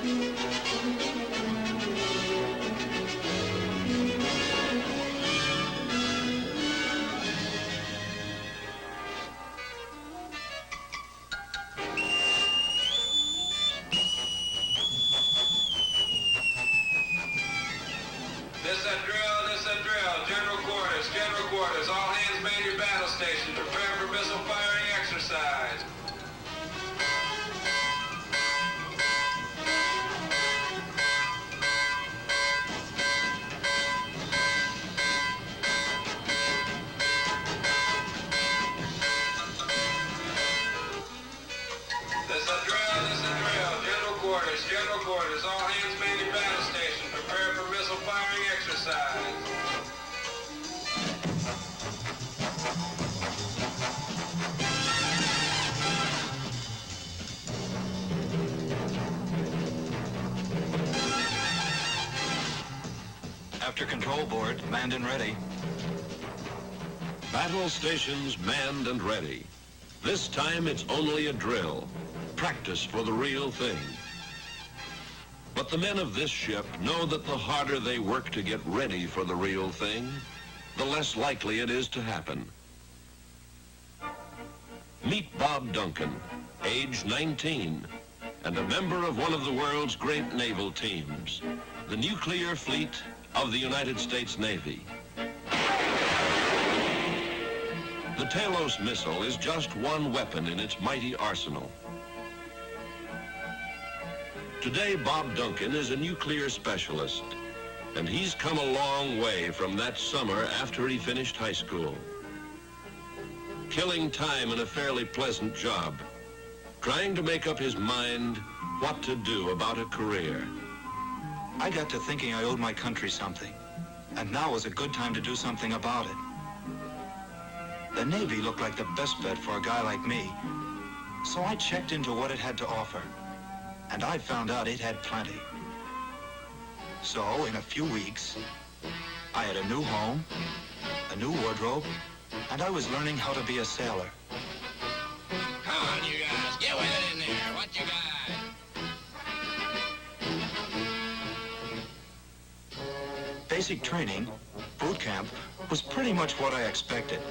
This is a drill. General quarters. All hands man your battle station. Prepare for missile firing exercise. This is a drill. General quarters. All hands man your battle station. Prepare for missile firing exercise. After control board, manned and ready. Battle stations manned and ready. This time it's only a drill. Practice for the real thing. But the men of this ship know that the harder they work to get ready for the real thing, the less likely it is to happen. Meet Bob Duncan, age 19, and a member of one of the world's great naval teams, the nuclear fleet of the United States Navy. The Talos missile is just one weapon in its mighty arsenal. Today, Bob Duncan is a nuclear specialist, and he's come a long way from that summer after he finished high school. Killing time in a fairly pleasant job, trying to make up his mind what to do about a career. I got to thinking I owed my country something, and now was a good time to do something about it. The Navy looked like the best bet for a guy like me, so I checked into what it had to offer, and I found out it had plenty. So, in a few weeks, I had a new home, a new wardrobe, and I was learning how to be a sailor. Come on, you guys, get with it in there. What you got? Basic training, boot camp, was pretty much what I expected.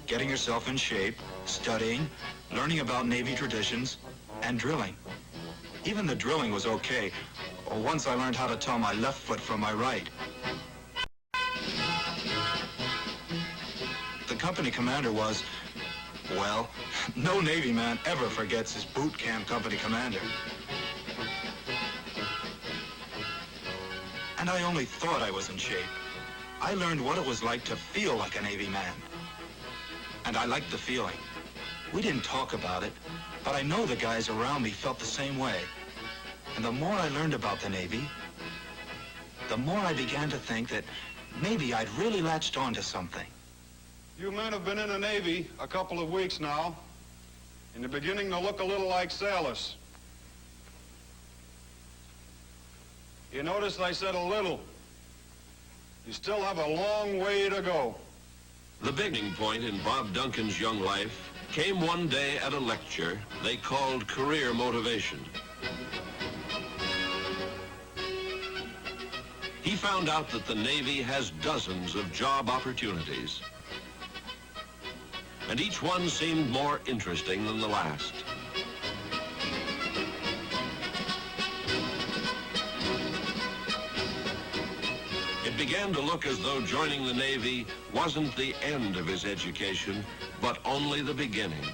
Getting yourself in shape, studying, learning about Navy traditions, and drilling. Even the drilling was okay, once I learned how to tell my left foot from my right. The company commander was, well, no Navy man ever forgets his boot camp company commander. And I only thought I was in shape. I learned what it was like to feel like a Navy man. And I liked the feeling. We didn't talk about it, but I know the guys around me felt the same way. And the more I learned about the Navy, the more I began to think that maybe I'd really latched on to something. You men have been in the Navy a couple of weeks now. In the beginning, they'll look a little like sailors. You notice I said a little. You still have a long way to go. The beginning point in Bob Duncan's young life came one day at a lecture they called career motivation. He found out that the Navy has dozens of job opportunities, and each one seemed more interesting than the last. It began to look as though joining the Navy wasn't the end of his education, but only the beginning.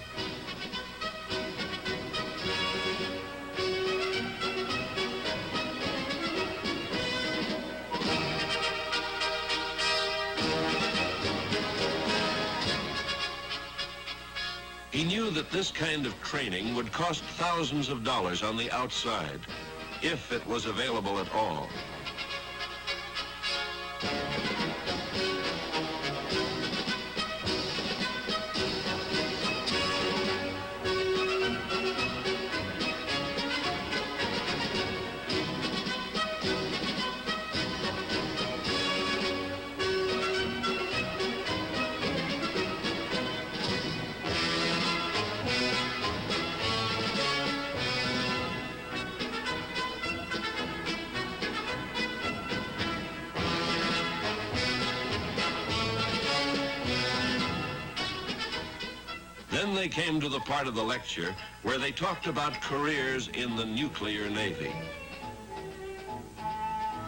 He knew that this kind of training would cost thousands of dollars on the outside, if it was available at all. they came to the part of the lecture where they talked about careers in the nuclear Navy.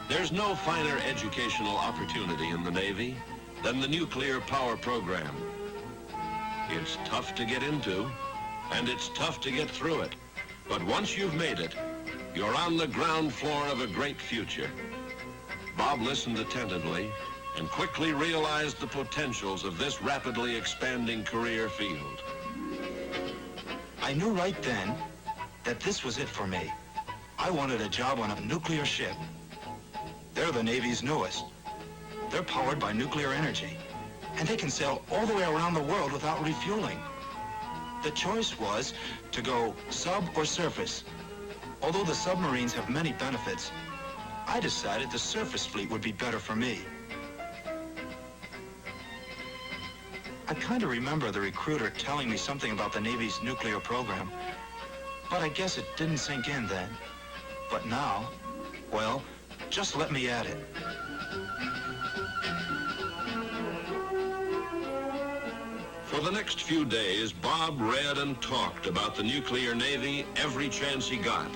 There's no finer educational opportunity in the Navy than the nuclear power program. It's tough to get into, and it's tough to get through it. But once you've made it, you're on the ground floor of a great future. Bob listened attentively and quickly realized the potentials of this rapidly expanding career field. I knew right then that this was it for me. I wanted a job on a nuclear ship. They're the Navy's newest. They're powered by nuclear energy, and they can sail all the way around the world without refueling. The choice was to go sub or surface. Although the submarines have many benefits, I decided the surface fleet would be better for me. I kind of remember the recruiter telling me something about the Navy's nuclear program, but I guess it didn't sink in then. But now, well, just let me at it. For the next few days, Bob read and talked about the nuclear Navy every chance he got.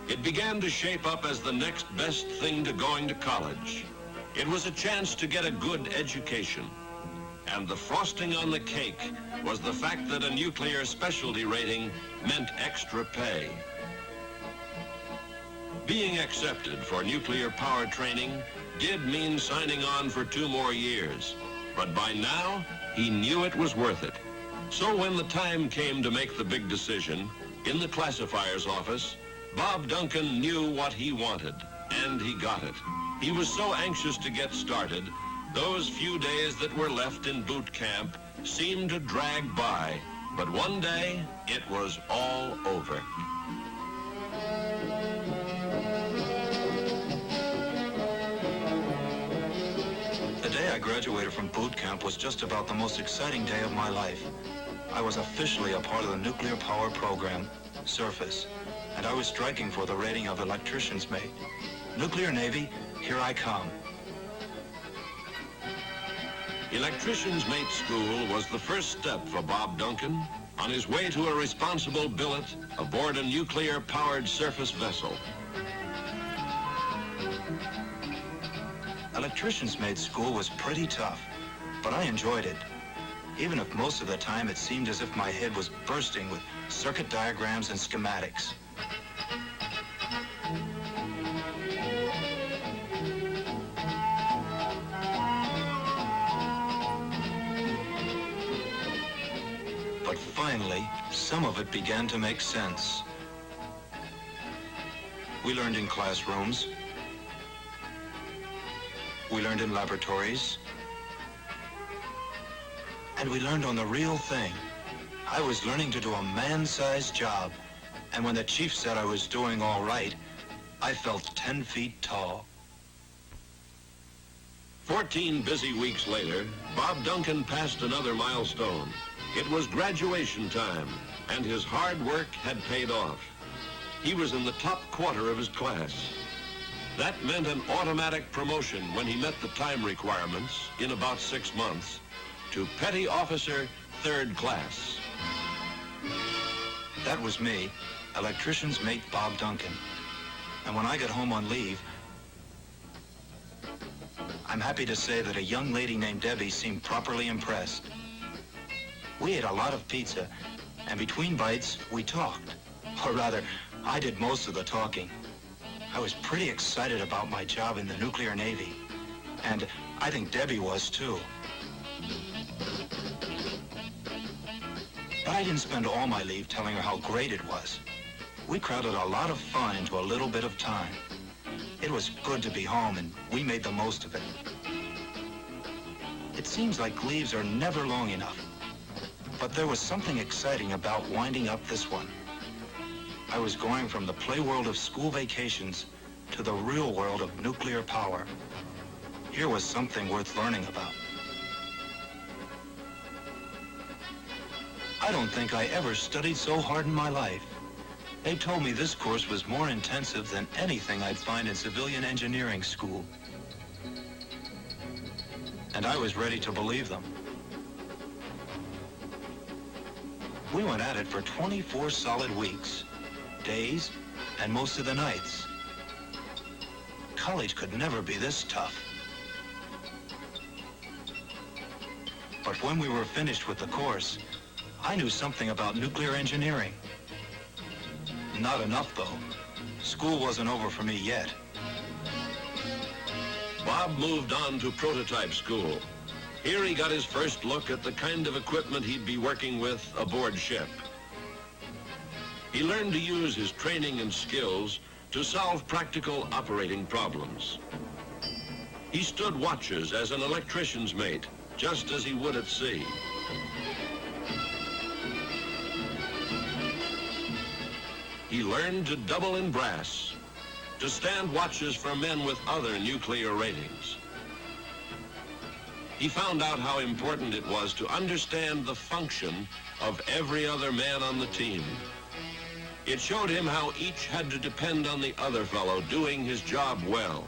It began to shape up as the next best thing to going to college. It was a chance to get a good education. And the frosting on the cake was the fact that a nuclear specialty rating meant extra pay. Being accepted for nuclear power training did mean signing on for 2 more years. But by now, he knew it was worth it. So when the time came to make the big decision, in the classifier's office, Bob Duncan knew what he wanted, and he got it. He was so anxious to get started, those few days that were left in boot camp seemed to drag by. But one day, it was all over. The day I graduated from boot camp was just about the most exciting day of my life. I was officially a part of the nuclear power program, Surface, and I was striking for the rating of electrician's mate. Nuclear Navy, here I come. Electrician's mate school was the first step for Bob Duncan on his way to a responsible billet aboard a nuclear-powered surface vessel. Electrician's mate school was pretty tough, but I enjoyed it. Even if most of the time it seemed as if my head was bursting with circuit diagrams and schematics. But finally, some of it began to make sense. We learned in classrooms. We learned in laboratories. And we learned on the real thing. I was learning to do a man-sized job. And when the chief said I was doing all right, I felt 10 feet tall. 14 busy weeks later, Bob Duncan passed another milestone. It was graduation time, and his hard work had paid off. He was in the top quarter of his class. That meant an automatic promotion when he met the time requirements in about 6 months to Petty Officer 3rd Class. That was me, electrician's mate Bob Duncan. And when I got home on leave, I'm happy to say that a young lady named Debbie seemed properly impressed. We ate a lot of pizza, and between bites, we talked. Or rather, I did most of the talking. I was pretty excited about my job in the nuclear Navy, and I think Debbie was too. But I didn't spend all my leave telling her how great it was. We crowded a lot of fun into a little bit of time. It was good to be home, and we made the most of it. It seems like leaves are never long enough. But there was something exciting about winding up this one. I was going from the play world of school vacations to the real world of nuclear power. Here was something worth learning about. I don't think I ever studied so hard in my life. They told me this course was more intensive than anything I'd find in civilian engineering school. And I was ready to believe them. we went at it for 24 solid weeks, days, and most of the nights. College could never be this tough. But when we were finished with the course, I knew something about nuclear engineering. Not enough, though. School wasn't over for me yet. Bob moved on to prototype school. Here he got his first look at the kind of equipment he'd be working with aboard ship. He learned to use his training and skills to solve practical operating problems. He stood watches as an electrician's mate, just as he would at sea. He learned to double in brass, to stand watches for men with other nuclear ratings. He found out how important it was to understand the function of every other man on the team. It showed him how each had to depend on the other fellow doing his job well.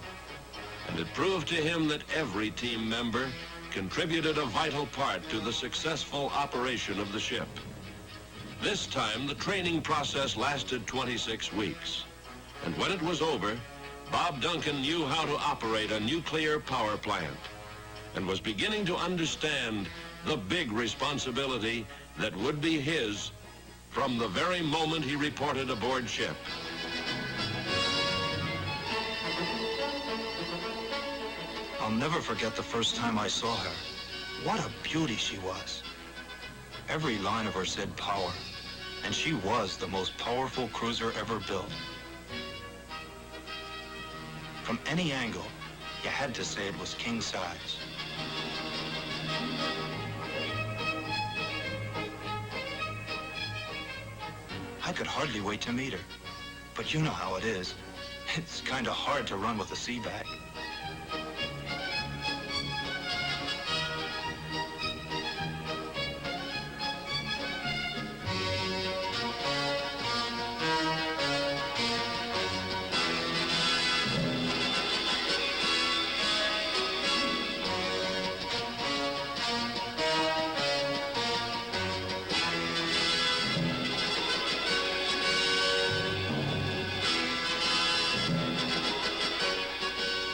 And it proved to him that every team member contributed a vital part to the successful operation of the ship. This time, the training process lasted 26 weeks. And when it was over, Bob Duncan knew how to operate a nuclear power plant and was beginning to understand the big responsibility that would be his from the very moment he reported aboard ship. I'll never forget the first time I saw her. What a beauty she was. Every line of her said power, and she was the most powerful cruiser ever built. From any angle, you had to say it was king size. I could hardly wait to meet her, but you know how it is. It's kind of hard to run with a sea bag.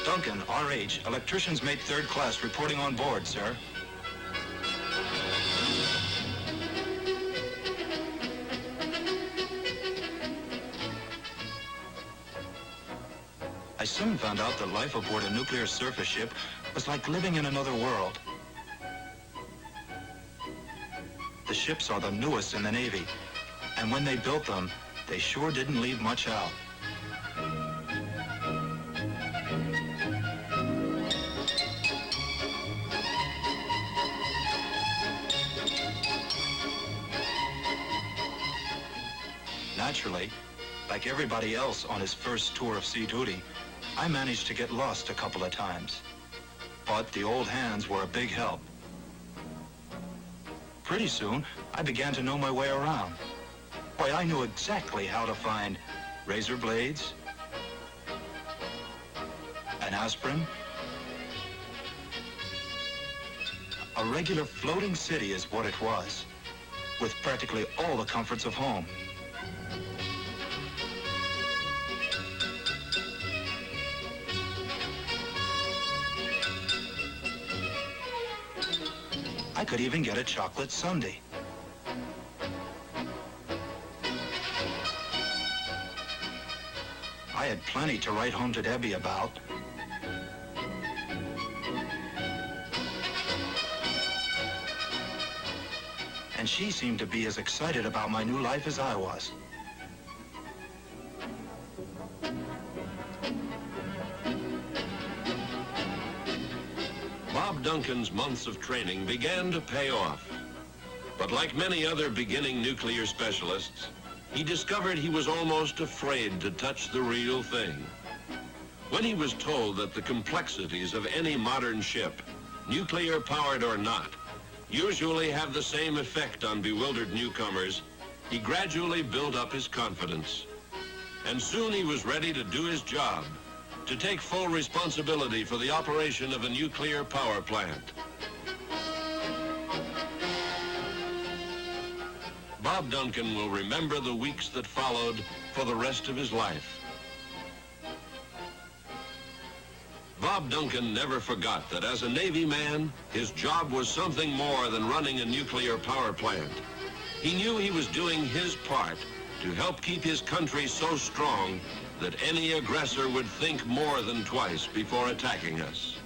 Duncan, RH, electrician's mate 3rd class, reporting on board, sir. I soon found out that life aboard a nuclear surface ship was like living in another world. The ships are the newest in the Navy, and when they built them, they sure didn't leave much out. Naturally, like everybody else on his first tour of sea duty, I managed to get lost a couple of times. But the old hands were a big help. Pretty soon, I began to know my way around. Boy, I knew exactly how to find razor blades, an aspirin. A regular floating city is what it was, with practically all the comforts of home. I could even get a chocolate sundae. I had plenty to write home to Debbie about. And she seemed to be as excited about my new life as I was. Bob Duncan's months of training began to pay off. But like many other beginning nuclear specialists, he discovered he was almost afraid to touch the real thing. When he was told that the complexities of any modern ship, nuclear-powered or not, usually have the same effect on bewildered newcomers, he gradually built up his confidence. And soon he was ready to do his job, to take full responsibility for the operation of a nuclear power plant. Bob Duncan will remember the weeks that followed for the rest of his life. Bob Duncan never forgot that as a Navy man, his job was something more than running a nuclear power plant. He knew he was doing his part to help keep his country so strong that any aggressor would think more than twice before attacking us.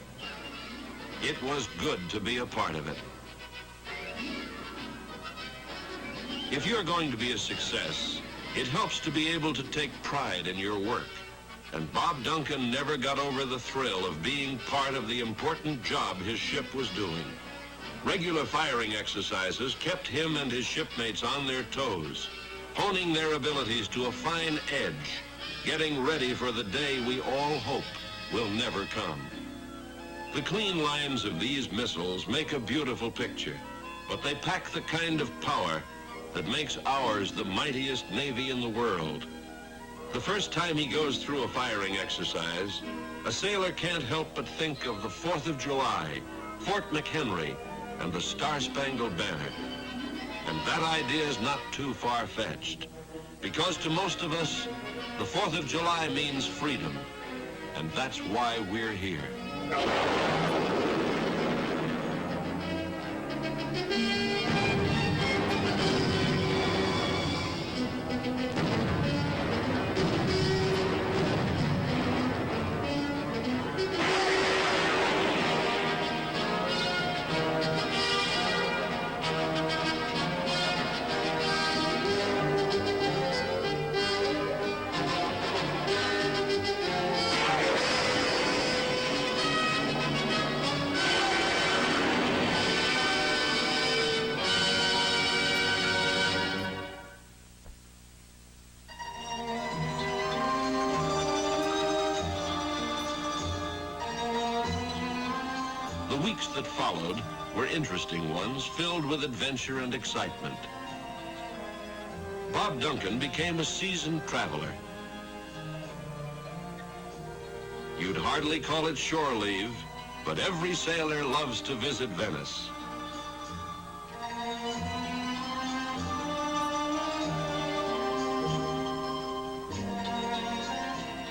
It was good to be a part of it. If you're going to be a success, it helps to be able to take pride in your work. And Bob Duncan never got over the thrill of being part of the important job his ship was doing. Regular firing exercises kept him and his shipmates on their toes, honing their abilities to a fine edge, getting ready for the day we all hope will never come. The clean lines of these missiles make a beautiful picture, but they pack the kind of power that makes ours the mightiest Navy in the world. The first time he goes through a firing exercise, a sailor can't help but think of the 4th of July, Fort McHenry, and the Star-Spangled Banner. And that idea is not too far-fetched, because to most of us, the 4th of July means freedom, and that's why we're here. The weeks that followed were interesting ones, filled with adventure and excitement. Bob Duncan became a seasoned traveler. You'd hardly call it shore leave, but every sailor loves to visit Venice.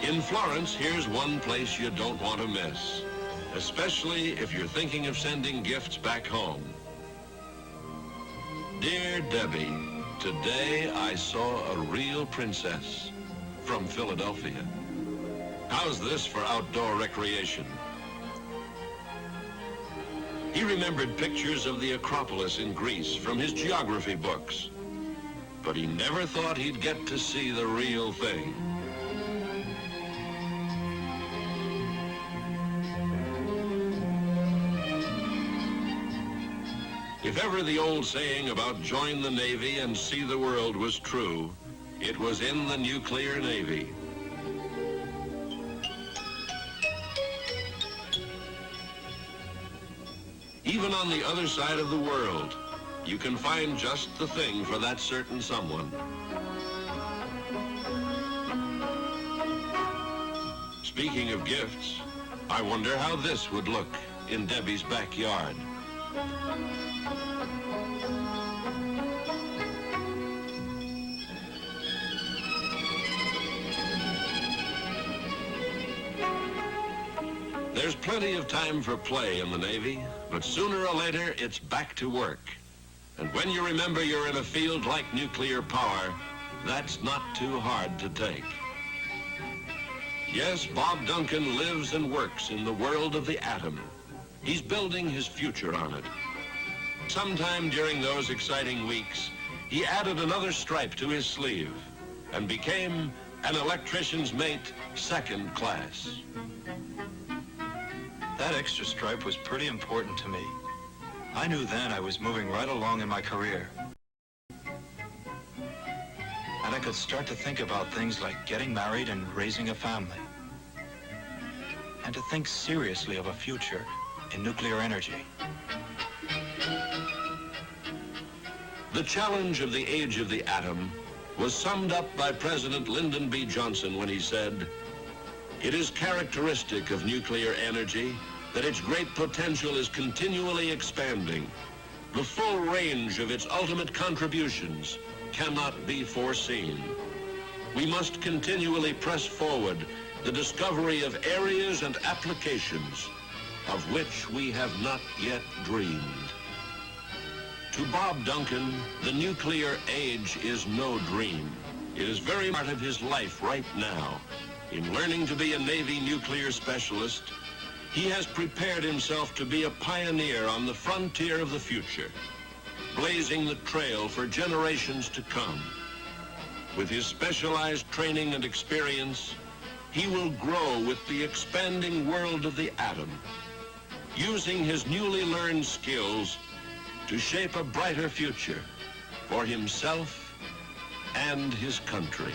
In Florence, here's one place you don't want to miss, especially if you're thinking of sending gifts back home. Dear Debbie, today I saw a real princess from Philadelphia. How's this for outdoor recreation? He remembered pictures of the Acropolis in Greece from his geography books, but he never thought he'd get to see the real thing. If ever the old saying about join the Navy and see the world was true, it was in the nuclear Navy. Even on the other side of the world, you can find just the thing for that certain someone. Speaking of gifts, I wonder how this would look in Debbie's backyard. There's plenty of time for play in the Navy, but sooner or later it's back to work. And when you remember you're in a field like nuclear power, that's not too hard to take. Yes, Bob Duncan lives and works in the world of the atom. He's building his future on it. Sometime during those exciting weeks, he added another stripe to his sleeve and became an electrician's mate, second class. That extra stripe was pretty important to me. I knew then I was moving right along in my career. And I could start to think about things like getting married and raising a family. And to think seriously of a future in nuclear energy. The challenge of the age of the atom was summed up by President Lyndon B. Johnson when he said, "It is characteristic of nuclear energy that its great potential is continually expanding. The full range of its ultimate contributions cannot be foreseen. We must continually press forward the discovery of areas and applications of which we have not yet dreamed. To Bob Duncan, the nuclear age is no dream. It is very part of his life right now. In learning to be a Navy nuclear specialist, he has prepared himself to be a pioneer on the frontier of the future, blazing the trail for generations to come. With his specialized training and experience, he will grow with the expanding world of the atom, using his newly learned skills to shape a brighter future for himself and his country.